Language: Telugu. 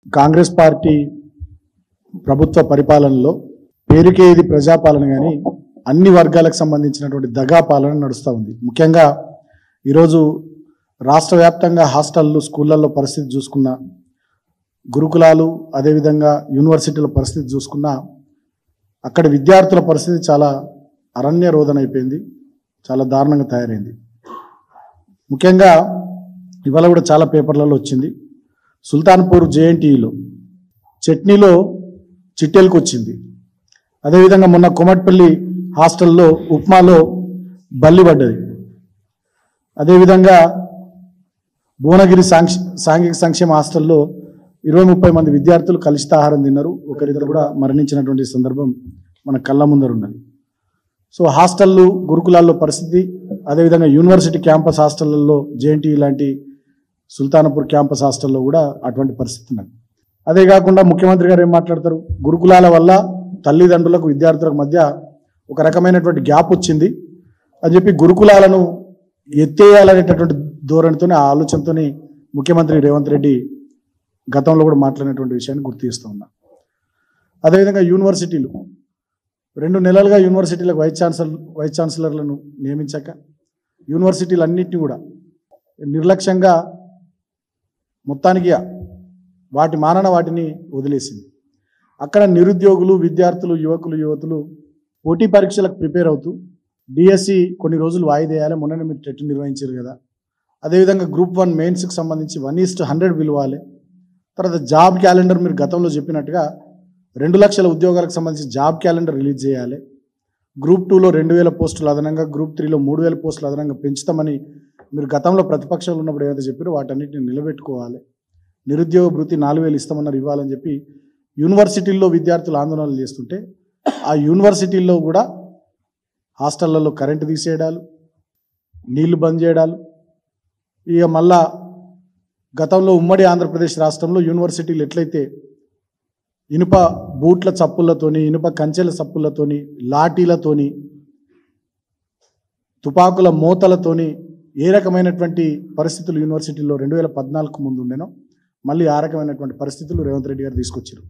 కాంగ్రెస్ పార్టీ ప్రభుత్వ పరిపాలనలో పేరుకే ఇది ప్రజాపాలన గాని అన్ని వర్గాలకు సంబంధించినటువంటి దగా పాలన నడుస్తూ ఉంది. ముఖ్యంగా ఈరోజు రాష్ట్ర వ్యాప్తంగా హాస్టళ్ళు స్కూళ్ళల్లో పరిస్థితి చూసుకున్నా, గురుకులాలు అదేవిధంగా యూనివర్సిటీల పరిస్థితి చూసుకున్నా అక్కడ విద్యార్థుల పరిస్థితి చాలా అరణ్య రోదన అయిపోయింది, చాలా దారుణంగా తయారైంది. ముఖ్యంగా ఇవాళ కూడా చాలా పేపర్లలో వచ్చింది, సుల్తాన్పూర్ జేఎన్టీయూలో చట్నీలో చిట్టెలకు వచ్చింది. అదేవిధంగా మొన్న కొమట్పల్లి హాస్టల్లో ఉప్మాలో బల్లి పడ్డది. అదేవిధంగా భువనగిరి సాంఘిక సంక్షేమ హాస్టల్లో 20-30 మంది విద్యార్థులు కలుషితాహారం తిన్నారు. ఒకరిద్దరు కూడా మరణించినటువంటి సందర్భం మన కళ్ళ ముందర ఉన్నది. సో హాస్టళ్ళు గురుకులాల్లో పరిస్థితి, అదేవిధంగా యూనివర్సిటీ క్యాంపస్ హాస్టళ్లలో జేఎన్టీ లాంటి సుల్తాన్పూర్ క్యాంపస్ హాస్టల్లో కూడా అటువంటి పరిస్థితి ఉన్నది. అదే కాకుండా ముఖ్యమంత్రి గారు ఏం మాట్లాడతారు, గురుకులాల వల్ల తల్లిదండ్రులకు విద్యార్థులకు మధ్య ఒక రకమైనటువంటి గ్యాప్ వచ్చింది అని చెప్పి గురుకులాలను ఎత్తేయాలనేటటువంటి ధోరణితోనే, ఆ ఆలోచనతోనే ముఖ్యమంత్రి రేవంత్ రెడ్డి గతంలో కూడా మాట్లాడినటువంటి విషయాన్ని గుర్తు చేస్తూ ఉన్నా. అదేవిధంగా యూనివర్సిటీలు 2 నెలలుగా యూనివర్సిటీలకు వైస్ ఛాన్సలర్లను నియమించాక యూనివర్సిటీలు అన్నింటినీ కూడా నిర్లక్ష్యంగా మొత్తానికి వాటి మానన వాటిని వదిలేసింది. అక్కడ నిరుద్యోగులు, విద్యార్థులు, యువతులు పోటీ పరీక్షలకు ప్రిపేర్ అవుతూ డిఎస్సి కొన్ని రోజులు వాయిదేయాలి. మొన్ననే మీరు టెట్ నిర్వహించారు కదా. అదేవిధంగా గ్రూప్ 1 మెయిన్స్కి సంబంధించి 1:100 పిలవాలి. తర్వాత జాబ్ క్యాలెండర్ మీరు గతంలో చెప్పినట్టుగా 2 లక్షల ఉద్యోగాలకు సంబంధించి జాబ్ క్యాలెండర్ రిలీజ్ చేయాలి. గ్రూప్ 2లో 2000 పోస్టులు అదనంగా, గ్రూప్ 3లో 3000 పోస్టులు అదనంగా పెంచుతామని మీరు గతంలో ప్రతిపక్షంలో ఉన్నప్పుడు ఏదైతే చెప్పారో వాటన్నిటిని నిలబెట్టుకోవాలి. నిరుద్యోగ భృతి 4000 ఇస్తామన్నారు, ఇవ్వాలని చెప్పి యూనివర్సిటీల్లో విద్యార్థులు ఆందోళనలు చేస్తుంటే ఆ యూనివర్సిటీల్లో కూడా హాస్టళ్లలో కరెంటు తీసేయడాలు, నీళ్లు బంద్ చేయడాలు. ఇక మళ్ళా గతంలో ఉమ్మడి ఆంధ్రప్రదేశ్ రాష్ట్రంలో యూనివర్సిటీలు ఎట్లయితే ఇనుప బూట్ల చప్పులతోని, ఇనుప కంచెల చప్పులతోని, లాఠీలతోని, తుపాకుల మోతలతోని ఏ రకమైనటువంటి పరిస్థితులు యూనివర్సిటీల్లో 2014 ముందు ఉండేనో మళ్ళీ ఆ రకమైనటువంటి పరిస్థితులు రేవంత్ రెడ్డి గారు తీసుకొచ్చారు.